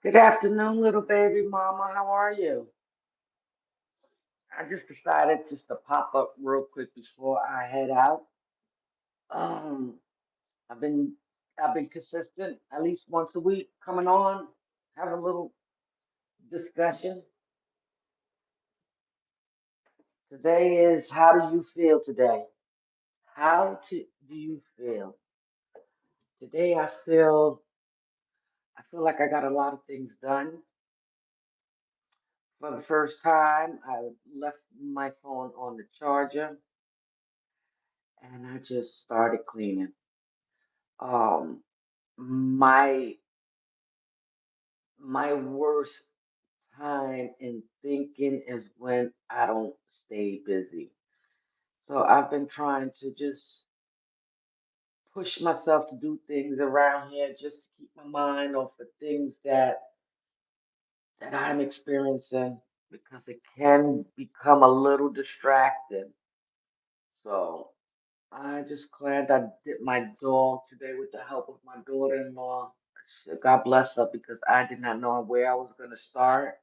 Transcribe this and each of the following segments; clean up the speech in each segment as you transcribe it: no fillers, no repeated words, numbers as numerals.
Good afternoon, little baby mama. How are you? I just decided just to pop up real quick before I head out. Um, I've been I've been consistent at least once a week coming on, have a little discussion. Today is how do you feel today? Do you feel? Today I feel like I got a lot of things done. For the first time, I left my phone on the charger and I just started cleaning. Um, my my worst time in thinking is when I don't stay busy. So I've been trying to just push myself to do things around here just to keep my mind off the things that I'm experiencing because it can become a little distracting. So I just glad I did my dog today with the help of my daughter-in-law. God bless her because I did not know where I was going to start.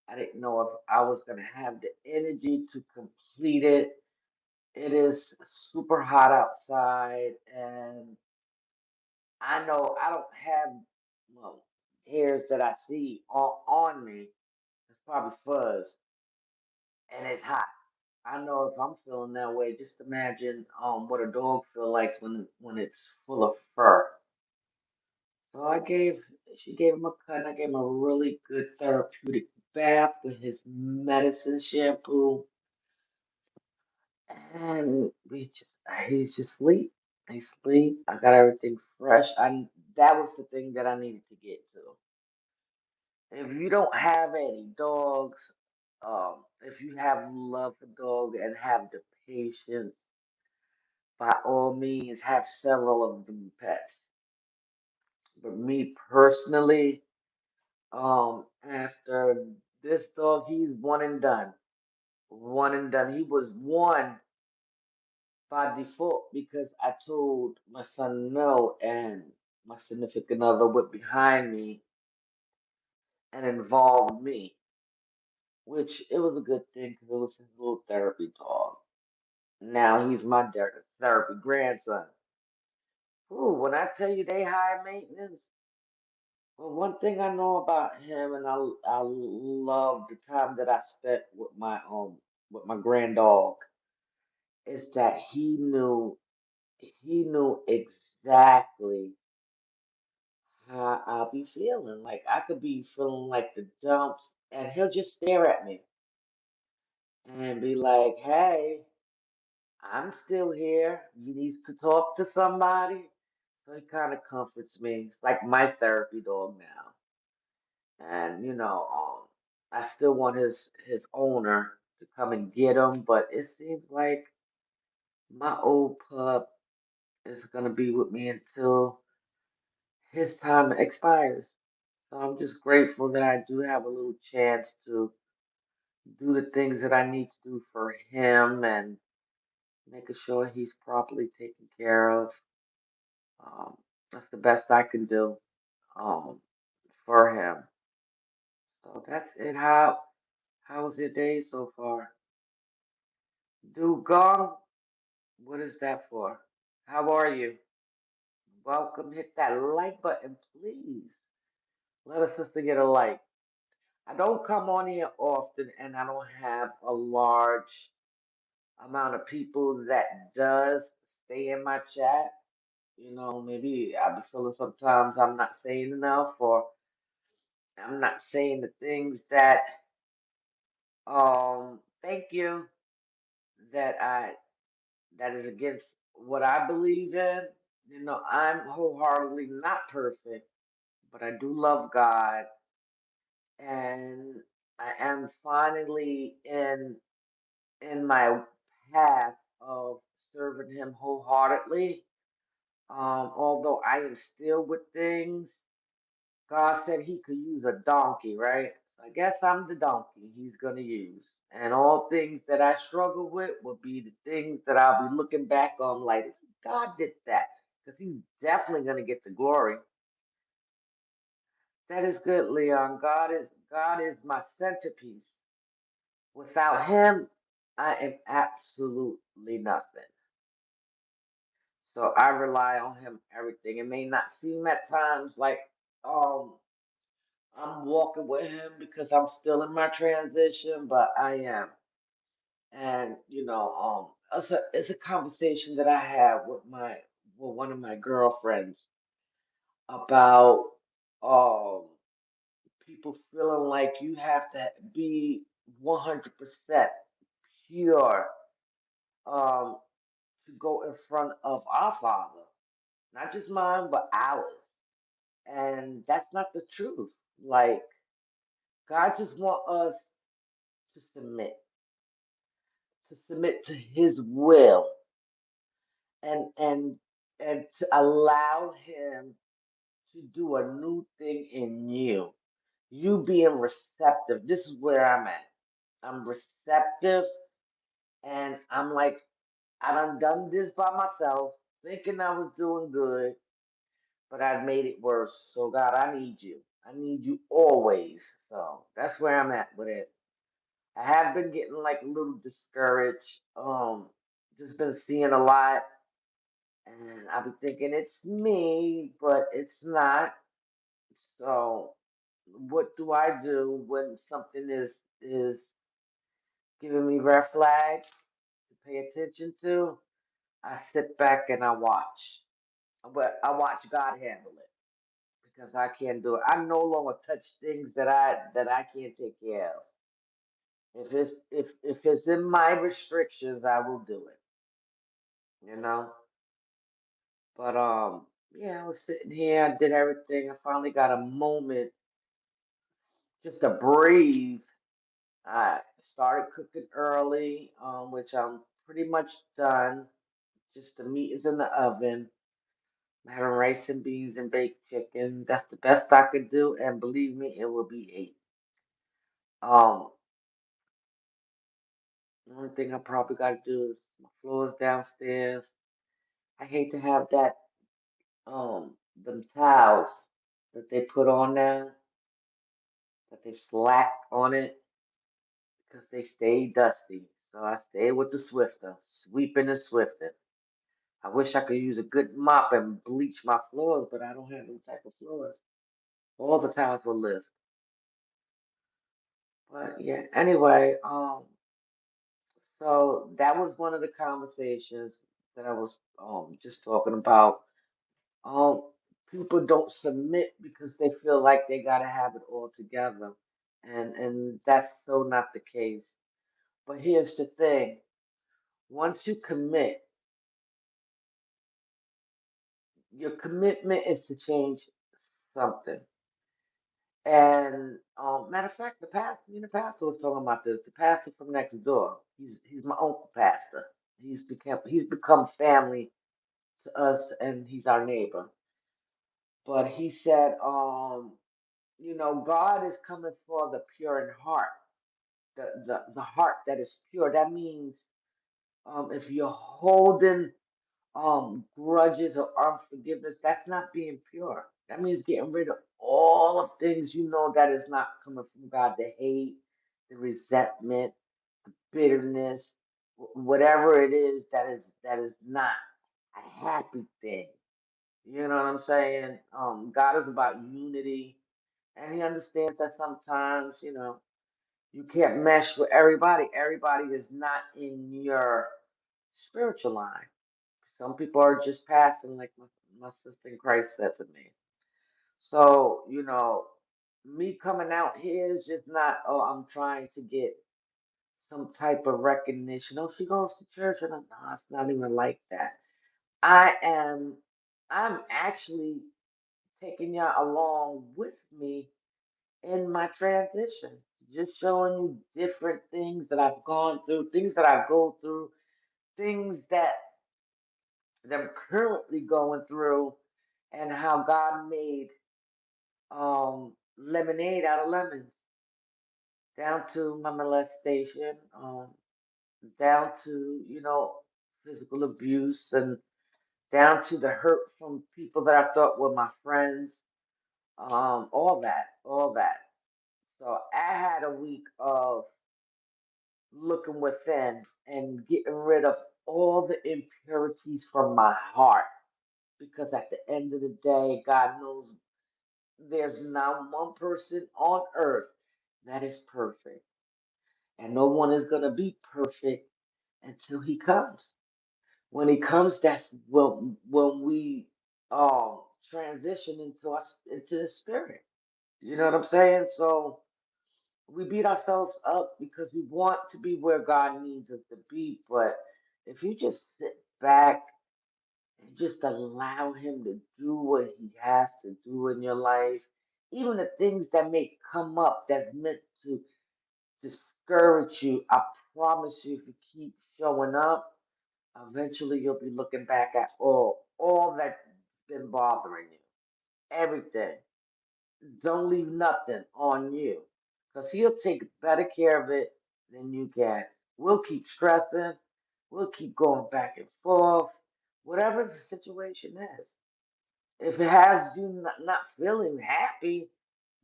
I didn't know if I was going to have the energy to complete it. It is super hot outside, and I know I don't have, well, hairs that I see on me. It's probably fuzz, and it's hot. I know if I'm feeling that way, just imagine what a dog feel like when it's full of fur. So she gave him a cut, and I gave him a really good therapeutic bath with his medicine shampoo. And he's just sleep. He sleep. I got everything fresh. That was the thing that I needed to get to. If you don't have any dogs, if you have love for dogs and have the patience, by all means, have several of them pets. But me personally, after this dog, he's one and done. One and done. He was one by default because I told my son no, and my significant other went behind me and involved me, which it was a good thing because it was his little therapy dog. Now he's my therapy grandson. Ooh, when I tell you they high maintenance, well, one thing I know about him, and I love the time that I spent with my grand dog, is that he knew exactly how I'll be feeling. Like I could be feeling like the dumps, and he'll just stare at me and be like, "Hey, I'm still here. You need to talk to somebody." So he kind of comforts me. It's like my therapy dog now. And I still want his owner to come and get him, but it seems like my old pup is gonna be with me until his time expires. So I'm just grateful that I do have a little chance to do the things that I need to do for him and making sure he's properly taken care of. Um, that's the best I can do um, for him. So that's it. How was your day so far? Dugong, what is that for? How are you? Welcome. Hit that like button, please. Let a sister get a like. I don't come on here often, and I don't have a large amount of people that does stay in my chat. Maybe I be feeling sometimes I'm not saying enough, or I'm not saying the things that thank you that that is against what I believe in. I'm wholeheartedly not perfect, but I do love God, and I am finally in my path of serving Him wholeheartedly. Although I am still with things, God said He could use a donkey, right? So I guess I'm the donkey He's gonna use. And all things that I struggle with will be the things that I'll be looking back on like, God did that. Because He's definitely gonna get the glory. That is good, Leon. God is my centerpiece. Without him, I am absolutely nothing. So I rely on him everything. It may not seem at times like um I'm walking with him because I'm still in my transition, but I am. And it's a conversation that I had with one of my girlfriends about um people feeling like you have to be 100% pure um to go in front of our Father, not just mine, but ours. And that's not the truth. Like, God just want us to submit to His will, and and and to allow Him to do a new thing in you. You being receptive. This is where I'm at. I'm receptive, and I'm like, I done this by myself, thinking I was doing good, but I made it worse. So God, I need you. I need you always. So that's where I'm at with it. I have been getting like a little discouraged. Just been seeing a lot, and I've been thinking it's me, but it's not. So what do I do when something is giving me red flags to pay attention to? I sit back and I watch. But I watch God handle it because I can't do it. I no longer touch things that I can't take care of. If it's in my restrictions, I will do it. You know. But yeah, I was sitting here. I did everything. I finally got a moment just to breathe. I started cooking early, which I'm pretty much done. Just the meat is in the oven. I'm having rice and beans and baked chicken. That's the best I could do, and believe me, it will be eight. Um, the only thing I probably got to do is my floors downstairs. I hate to have that them towels that they put on now, that they slack on it because they stay dusty. So I stay with the Swiffer, sweeping and swifting. I wish I could use a good mop and bleach my floors, but I don't have them type of floors. All the towels will lift. But yeah, anyway, so that was one of the conversations that I was just talking about. Um, People don't submit because they feel like they gotta have it all together, and that's so not the case. But here's the thing: once you commit, your commitment is to change something. And matter of fact, me and the pastor was talking about this. The pastor from next door, he's my uncle pastor. He's become family to us, and he's our neighbor. But he said, God is coming for the pure in heart, the heart that is pure. That means if you're holding grudges or unforgiveness, that's not being pure. That means getting rid of all of things that is not coming from God, the hate, the resentment, bitterness, whatever it is that is not a happy thing. You know what I'm saying? God is about unity, and He understands that sometimes, you can't mesh with everybody. Everybody is not in your spiritual line. Some people are just passing, like my sister in Christ said to me. So, me coming out here is just not, oh, I'm trying to get some type of recognition. Oh, she goes to church, and no, it's not even like that. I am, I'm actually taking y'all along with me in my transition, just showing you different things that I've gone through, things that I go through, things that I'm currently going through, and how God made lemonade out of lemons, down to my molestation, down to physical abuse, and down to the hurt from people that I thought were my friends. all that, all that. So I had a week of looking within and getting rid of all the impurities from my heart. Because at the end of the day, God knows there's not one person on earth that is perfect. And no one is going to be perfect until he comes. When he comes, that's when we um transition into us into the spirit. You know what I'm saying? So we beat ourselves up because we want to be where God needs us to be. But if you just sit back and just allow Him to do what He has to do in your life, even the things that may come up that's meant to discourage you, I promise you, if you keep showing up, eventually you'll be looking back at all that's been bothering you, everything. Don't leave nothing on you because he'll take better care of it than you can. We'll keep stressing. We'll keep going back and forth, whatever the situation is. If it has you not feeling happy,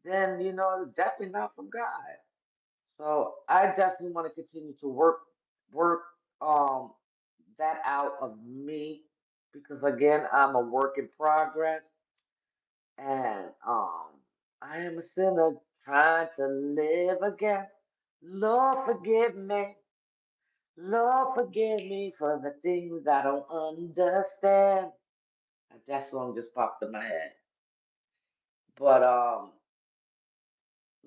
then you know it's definitely not from God. So I definitely want to continue to work um that out of me because again I'm a work in progress and I am a sinner trying to live again. Lord forgive me. Lord forgive me for the things I don't understand. And that song just popped in my head. But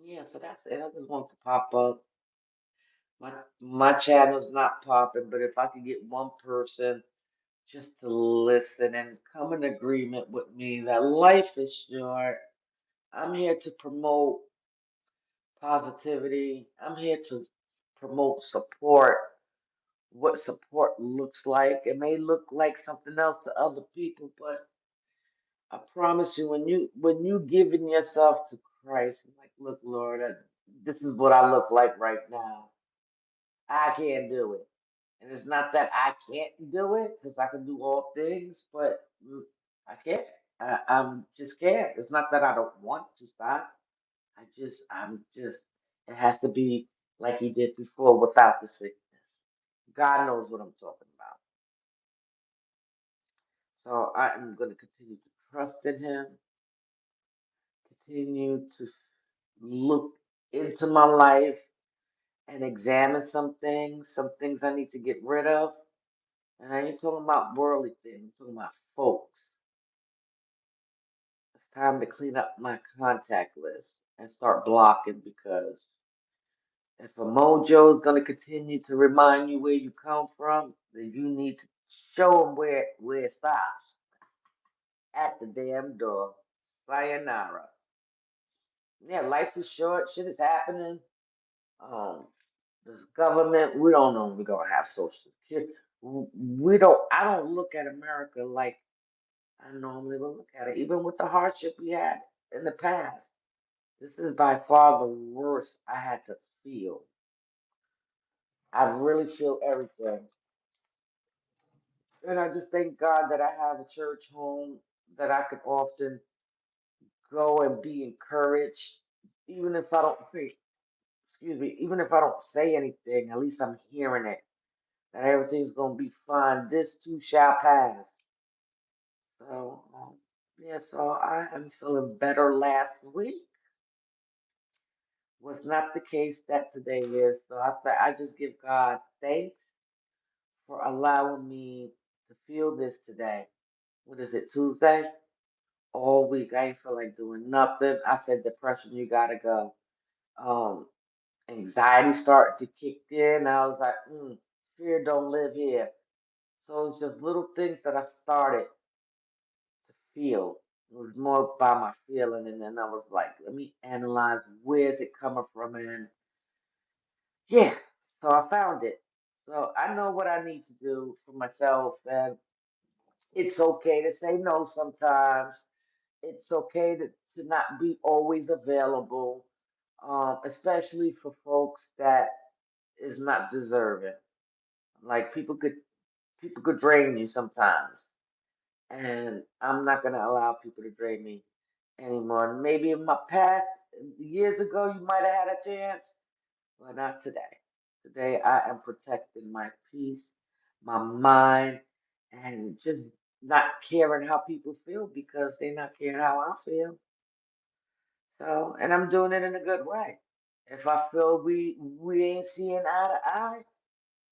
yeah, so that's it. I just want to pop up. My channel's not popping, but if I could get one person just to listen and come in agreement with me that life is short. I'm here to promote positivity. I'm here to promote support. What support looks like. It may look like something else to other people, but I promise you, when you giving yourself to Christ, like, look, Lord, this is what I look like right now. I can't do it. And it's not that I can't do it, because I can do all things, but I can't. I'm just can't. It's not that I don't want to stop. I'm just, it has to be like he did before without the sickness. God knows what I'm talking about. So I am going to continue to trust in him, continue to look into my life and examine some things I need to get rid of. And I ain't talking about worldly things, I'm talking about folks. It's time to clean up my contact list and start blocking because if a mojo is going to continue to remind you where you come from, then you need to show them where it stops at the damn door. Sayonara. Yeah, life is short. Shit is happening. Um, this government, we don't know if we're gonna have social security. We don't. I don't look at America like I normally would look at it, even with the hardship we had in the past. This is by far the worst I had to feel. I really feel everything. And I just thank God that I have a church home that I could often go and be encouraged, even if I don't say, excuse me, even if I don't say anything, at least I'm hearing it. That everything's gonna be fine. This too shall pass. So, yeah, so I am feeling better last week. Was not the case that today is. So I just give God thanks for allowing me to feel this today. What is it, Tuesday? All week. I ain't feel like doing nothing. I said, depression, you gotta go. Um, Anxiety started to kick in. I was like, fear don't live here. So it's just little things that I started to feel. It was more by my feeling, and then I was like, let me analyze where's it coming from, and yeah, so I found it. So I know what I need to do for myself, and it's okay to say no sometimes. It's okay to not be always available, especially for folks that is not deserving. Like people could drain you sometimes, and I'm not gonna allow people to drain me. anymore. Maybe in my past years ago, you might have had a chance, but not today. Today, I am protecting my peace, my mind, and just not caring how people feel because they're not caring how I feel. So, and I'm doing it in a good way. If I feel we ain't seeing eye to eye,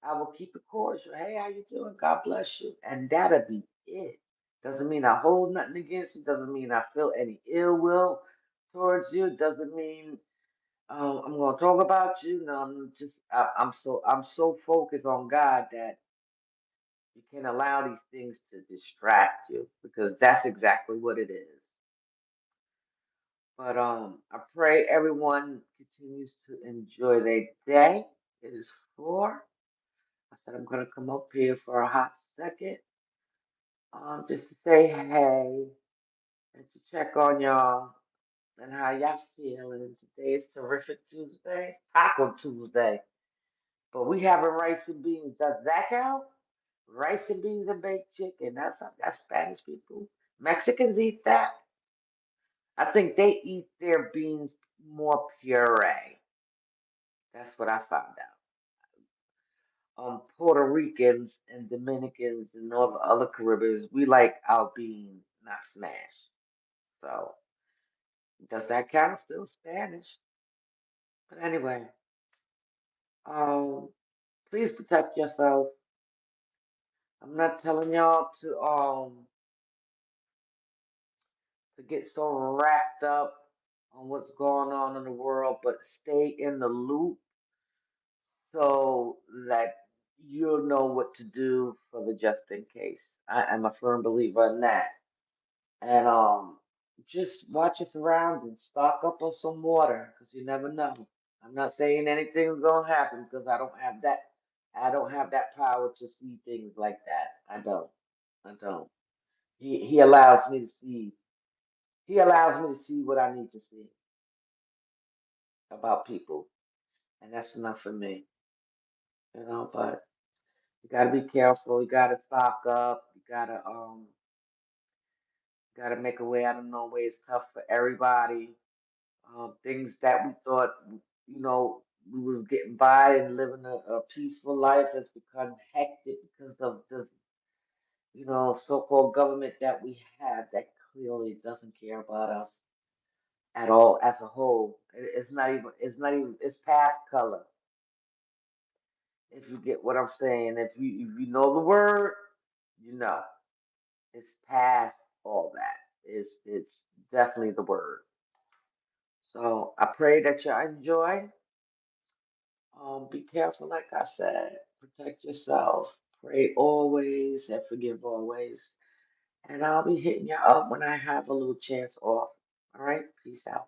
I will keep it cordial. Hey, how you doing? God bless you, and that'll be it. Doesn't mean I hold nothing against you. Doesn't mean I feel any ill will towards you. Doesn't mean I'm gonna talk about you. No, I'm so focused on God that you can't allow these things to distract you because that's exactly what it is. But I pray everyone continues to enjoy their day. It is 4. I said I'm gonna come up here for a hot second, just to say hey and to check on y'all and how y'all feeling. Today is terrific Tuesday, Taco Tuesday. But we having rice and beans. Does that count? Rice and beans and baked chicken. That's Spanish people. Mexicans eat that. I think they eat their beans more puree. That's what I found out. Puerto Ricans and Dominicans and all the other Caribbeans, we like our beans not smashed. So does that count? Still Spanish. But anyway, um, please protect yourself. I'm not telling y'all to get so wrapped up on what's going on in the world, but stay in the loop so that you'll know what to do for the just in case. I am a firm believer in that. And just watch your surroundings. Stock up on some water because you never know. I'm not saying anything's gonna happen because I don't have that. I don't have that power to see things like that. I don't. I don't. He allows me to see. He allows me to see what I need to see about people, and that's enough for me. But you gotta be careful. You gotta stock up. You gotta make a way. I don't know, way it's tough for everybody. Things that we thought, you know, we was getting by and living a peaceful life has become hectic because of the, so-called government that we have that clearly doesn't care about us at all as a whole. It's past color. If you get what I'm saying, if you know the word, you know it's past all that. It's definitely the word. So I pray that you enjoy. Be careful, like I said. Protect yourself. Pray always and forgive always. And I'll be hitting you up when I have a little chance off. All right? Peace out.